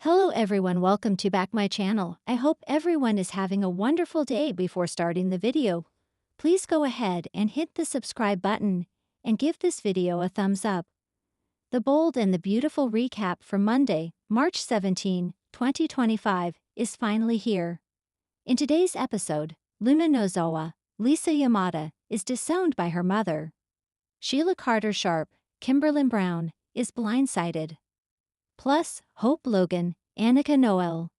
Hello everyone, welcome to back my channel. I hope everyone is having a wonderful day. Before starting the video, please go ahead and hit the subscribe button and give this video a thumbs up. The bold and the beautiful recap for Monday, March 17, 2025 is finally here. In today's episode, Luna Nozowa, Lisa Yamada, is disowned by her mother. Sheila Carter Sharp, Kimberlyn Brown, is blindsided. Plus, Hope Logan, Annika Noel,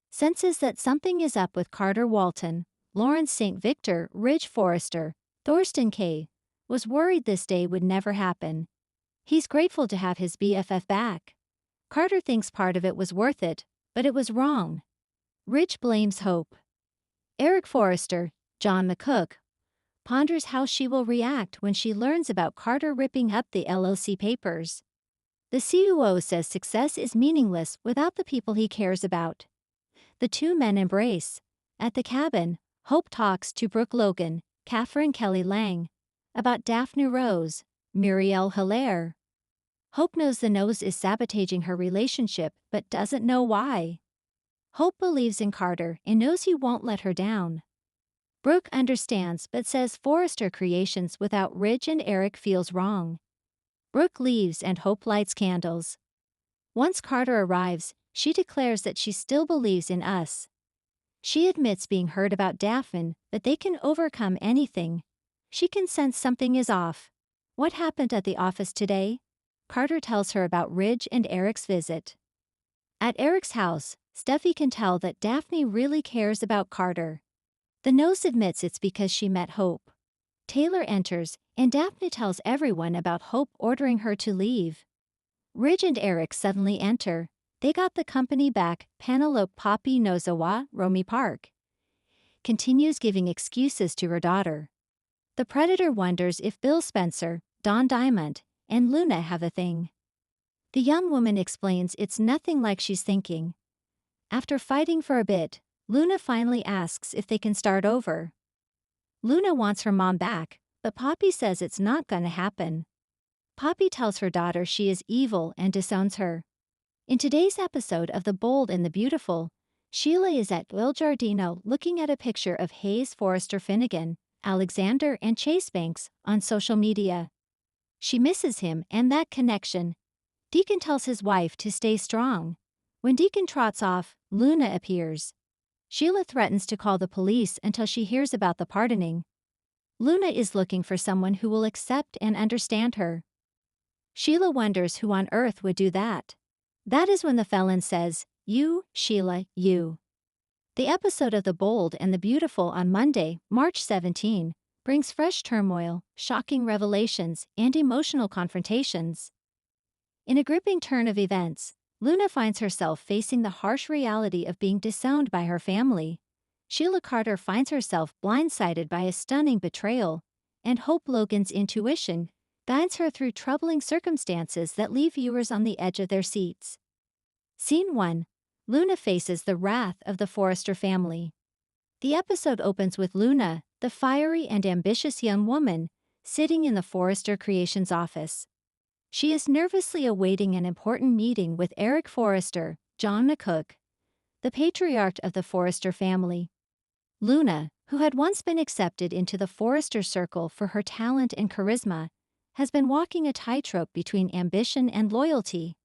senses that something is up with Carter Walton. Lawrence St. Victor, Ridge Forrester, Thorsten K. was worried this day would never happen. He's grateful to have his BFF back. Carter thinks part of it was worth it, but it was wrong. Ridge blames Hope. Eric Forrester, John McCook, ponders how she will react when she learns about Carter ripping up the LLC papers. The CUO says success is meaningless without the people he cares about. The two men embrace. At the cabin, Hope talks to Brooke Logan, Catherine Kelly Lang, about Daphne Rose, Muriel Hilaire. Hope knows the nose is sabotaging her relationship but doesn't know why. Hope believes in Carter and knows he won't let her down. Brooke understands but says Forrester creations without Ridge and Eric feels wrong. Brooke leaves and Hope lights candles. Once Carter arrives, she declares that she still believes in us. She admits being hurt about Daphne, but they can overcome anything. She can sense something is off. What happened at the office today? Carter tells her about Ridge and Eric's visit. At Eric's house, Steffi can tell that Daphne really cares about Carter. The nose admits it's because she met Hope. Taylor enters, and Daphne tells everyone about Hope ordering her to leave. Ridge and Eric suddenly enter. They got the company back. Penelope Poppy Nozawa, Romy Park, continues giving excuses to her daughter. The Predator wonders if Bill Spencer, Don Diamond, and Luna have a thing. The young woman explains it's nothing like she's thinking. After fighting for a bit, Luna finally asks if they can start over. Luna wants her mom back, but Poppy says it's not gonna happen. Poppy tells her daughter she is evil and disowns her. In today's episode of The Bold and the Beautiful, Sheila is at Il Giardino looking at a picture of Hayes Forrester Finnegan, Alexander and Chase Banks on social media. She misses him and that connection. Deacon tells his wife to stay strong. When Deacon trots off, Luna appears. Sheila threatens to call the police until she hears about the pardoning. Luna is looking for someone who will accept and understand her. Sheila wonders who on earth would do that. That is when the felon says, "You, Sheila, you." The episode of The Bold and the Beautiful on Monday, March 17, brings fresh turmoil, shocking revelations, and emotional confrontations. In a gripping turn of events, Luna finds herself facing the harsh reality of being disowned by her family. Sheila Carter finds herself blindsided by a stunning betrayal, and Hope Logan's intuition guides her through troubling circumstances that leave viewers on the edge of their seats. Scene 1. Luna faces the wrath of the Forrester family. The episode opens with Luna, the fiery and ambitious young woman, sitting in the Forrester Creations office. She is nervously awaiting an important meeting with Eric Forrester, John McCook, the patriarch of the Forrester family. Luna, who had once been accepted into the Forrester circle for her talent and charisma, has been walking a tightrope between ambition and loyalty.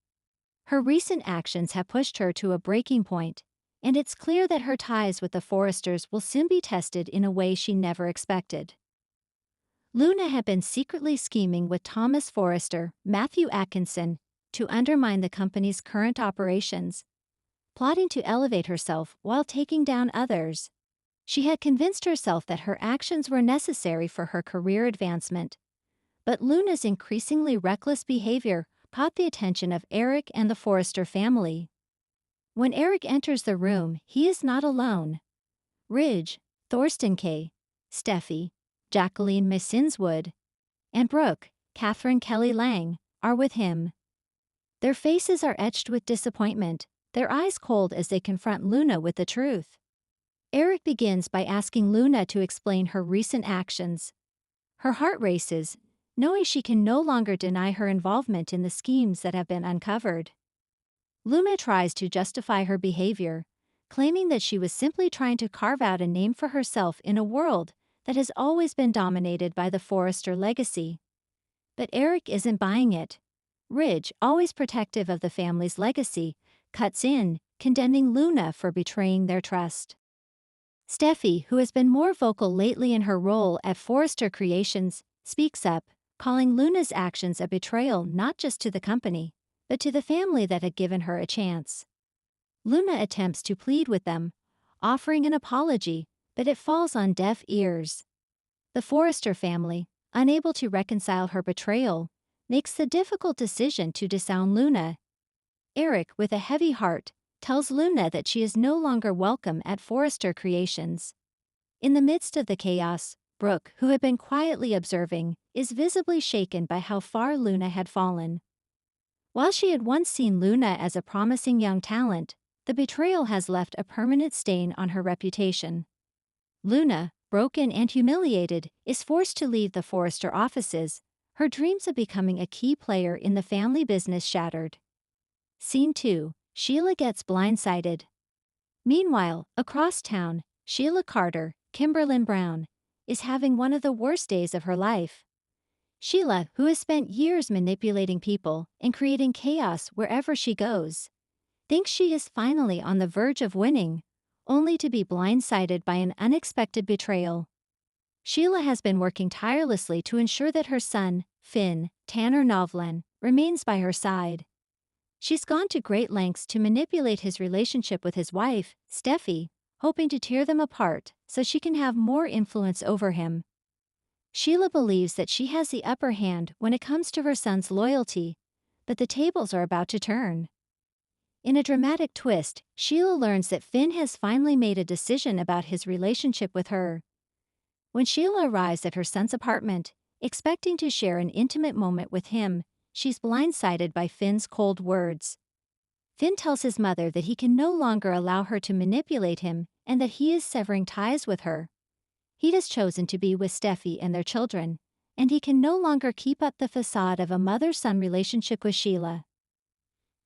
Her recent actions have pushed her to a breaking point, and it's clear that her ties with the Forresters will soon be tested in a way she never expected. Luna had been secretly scheming with Thomas Forrester, Matthew Atkinson, to undermine the company's current operations, plotting to elevate herself while taking down others. She had convinced herself that her actions were necessary for her career advancement. But Luna's increasingly reckless behavior caught the attention of Eric and the Forrester family. When Eric enters the room, he is not alone. Ridge, Thorsten K., Steffi, Jacqueline Missinswood, and Brooke, Catherine Kelly Lang, are with him. Their faces are etched with disappointment, their eyes cold as they confront Luna with the truth. Eric begins by asking Luna to explain her recent actions. Her heart races, knowing she can no longer deny her involvement in the schemes that have been uncovered. Luna tries to justify her behavior, claiming that she was simply trying to carve out a name for herself in a world that has always been dominated by the Forrester legacy. But Eric isn't buying it. Ridge, always protective of the family's legacy, cuts in, condemning Luna for betraying their trust. Steffi, who has been more vocal lately in her role at Forrester Creations, speaks up, calling Luna's actions a betrayal not just to the company, but to the family that had given her a chance. Luna attempts to plead with them, offering an apology, but it falls on deaf ears. The Forrester family, unable to reconcile her betrayal, makes the difficult decision to disown Luna. Eric, with a heavy heart, tells Luna that she is no longer welcome at Forrester Creations. In the midst of the chaos, Brooke, who had been quietly observing, is visibly shaken by how far Luna had fallen. While she had once seen Luna as a promising young talent, the betrayal has left a permanent stain on her reputation. Luna, broken and humiliated, is forced to leave the Forrester offices, her dreams of becoming a key player in the family business shattered. Scene 2. Sheila gets blindsided. Meanwhile, across town, Sheila Carter, Kimberlyn Brown, is having one of the worst days of her life. Sheila, who has spent years manipulating people and creating chaos wherever she goes, thinks she is finally on the verge of winning, only to be blindsided by an unexpected betrayal. Sheila has been working tirelessly to ensure that her son, Finn, Tanner Novlan, remains by her side. She's gone to great lengths to manipulate his relationship with his wife, Steffi, hoping to tear them apart so she can have more influence over him. Sheila believes that she has the upper hand when it comes to her son's loyalty, but the tables are about to turn. In a dramatic twist, Sheila learns that Finn has finally made a decision about his relationship with her. When Sheila arrives at her son's apartment, expecting to share an intimate moment with him, she's blindsided by Finn's cold words. Finn tells his mother that he can no longer allow her to manipulate him and that he is severing ties with her. He has chosen to be with Steffi and their children, and he can no longer keep up the facade of a mother-son relationship with Sheila.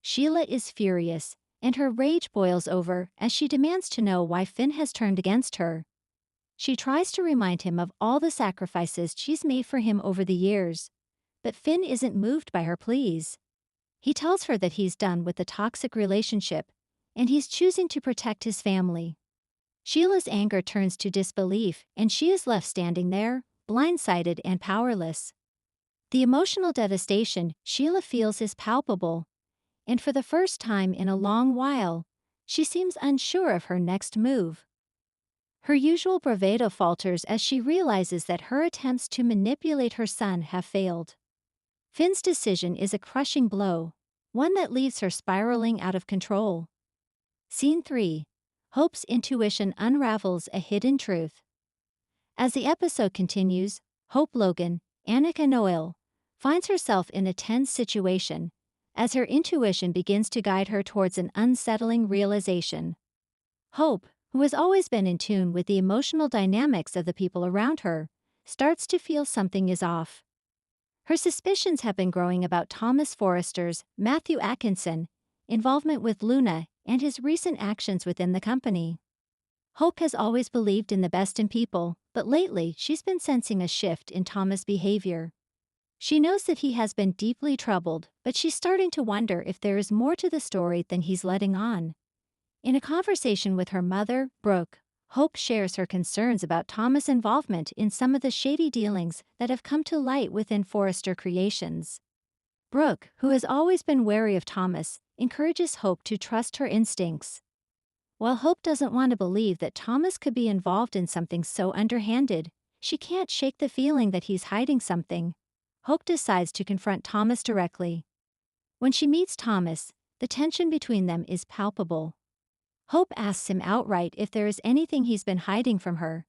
Sheila is furious, and her rage boils over as she demands to know why Finn has turned against her. She tries to remind him of all the sacrifices she's made for him over the years, but Finn isn't moved by her pleas. He tells her that he's done with the toxic relationship, and he's choosing to protect his family. Sheila's anger turns to disbelief, and she is left standing there, blindsided and powerless. The emotional devastation Sheila feels is palpable, and for the first time in a long while, she seems unsure of her next move. Her usual bravado falters as she realizes that her attempts to manipulate her son have failed. Finn's decision is a crushing blow, one that leaves her spiraling out of control. Scene 3. Hope's intuition unravels a hidden truth. As the episode continues, Hope Logan, Annika Noel, finds herself in a tense situation as her intuition begins to guide her towards an unsettling realization. Hope, who has always been in tune with the emotional dynamics of the people around her, starts to feel something is off. Her suspicions have been growing about Thomas Forrester's, Matthew Atkinson, involvement with Luna and his recent actions within the company. Hope has always believed in the best in people, but lately she's been sensing a shift in Thomas' behavior. She knows that he has been deeply troubled, but she's starting to wonder if there is more to the story than he's letting on. In a conversation with her mother, Brooke, Hope shares her concerns about Thomas' involvement in some of the shady dealings that have come to light within Forrester Creations. Brooke, who has always been wary of Thomas, encourages Hope to trust her instincts. While Hope doesn't want to believe that Thomas could be involved in something so underhanded, she can't shake the feeling that he's hiding something. Hope decides to confront Thomas directly. When she meets Thomas, the tension between them is palpable. Hope asks him outright if there is anything he's been hiding from her.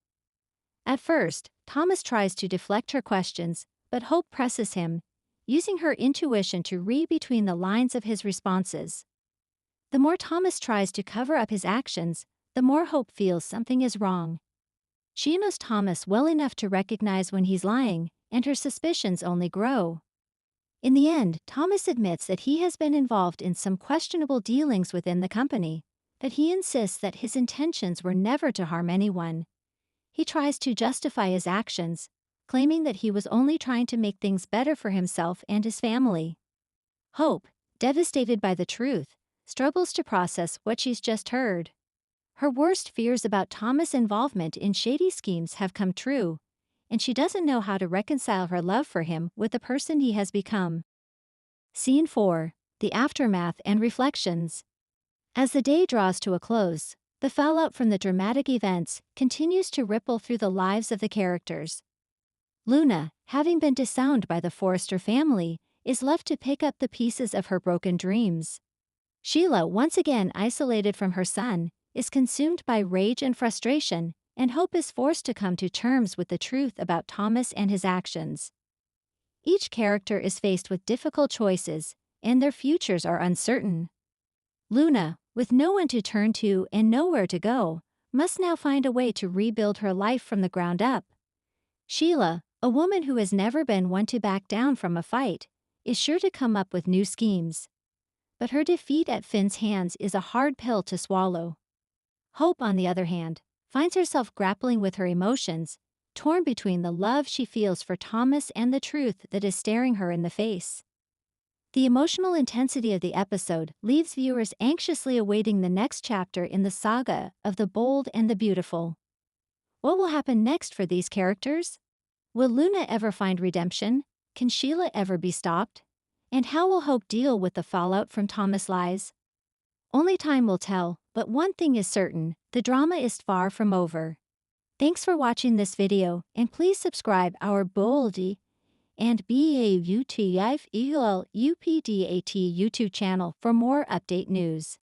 At first, Thomas tries to deflect her questions, but Hope presses him, using her intuition to read between the lines of his responses. The more Thomas tries to cover up his actions, the more Hope feels something is wrong. She knows Thomas well enough to recognize when he's lying, and her suspicions only grow. In the end, Thomas admits that he has been involved in some questionable dealings within the company, but he insists that his intentions were never to harm anyone. He tries to justify his actions, claiming that he was only trying to make things better for himself and his family. Hope, devastated by the truth, struggles to process what she's just heard. Her worst fears about Thomas' involvement in shady schemes have come true, and she doesn't know how to reconcile her love for him with the person he has become. Scene 4. The Aftermath and Reflections. As the day draws to a close, the fallout from the dramatic events continues to ripple through the lives of the characters. Luna, having been disowned by the Forrester family, is left to pick up the pieces of her broken dreams. Sheila, once again isolated from her son, is consumed by rage and frustration, and Hope is forced to come to terms with the truth about Thomas and his actions. Each character is faced with difficult choices, and their futures are uncertain. Luna, with no one to turn to and nowhere to go, must now find a way to rebuild her life from the ground up. Sheila, a woman who has never been one to back down from a fight, is sure to come up with new schemes. But her defeat at Finn's hands is a hard pill to swallow. Hope, on the other hand, finds herself grappling with her emotions, torn between the love she feels for Thomas and the truth that is staring her in the face. The emotional intensity of the episode leaves viewers anxiously awaiting the next chapter in the saga of the bold and the beautiful. What will happen next for these characters? Will Luna ever find redemption? Can Sheila ever be stopped? And how will Hope deal with the fallout from Thomas' lies? Only time will tell, but one thing is certain, the drama is far from over. Thanks for watching this video, and please subscribe our Boldy and BAUTIF UPDAT YouTube channel for more update news.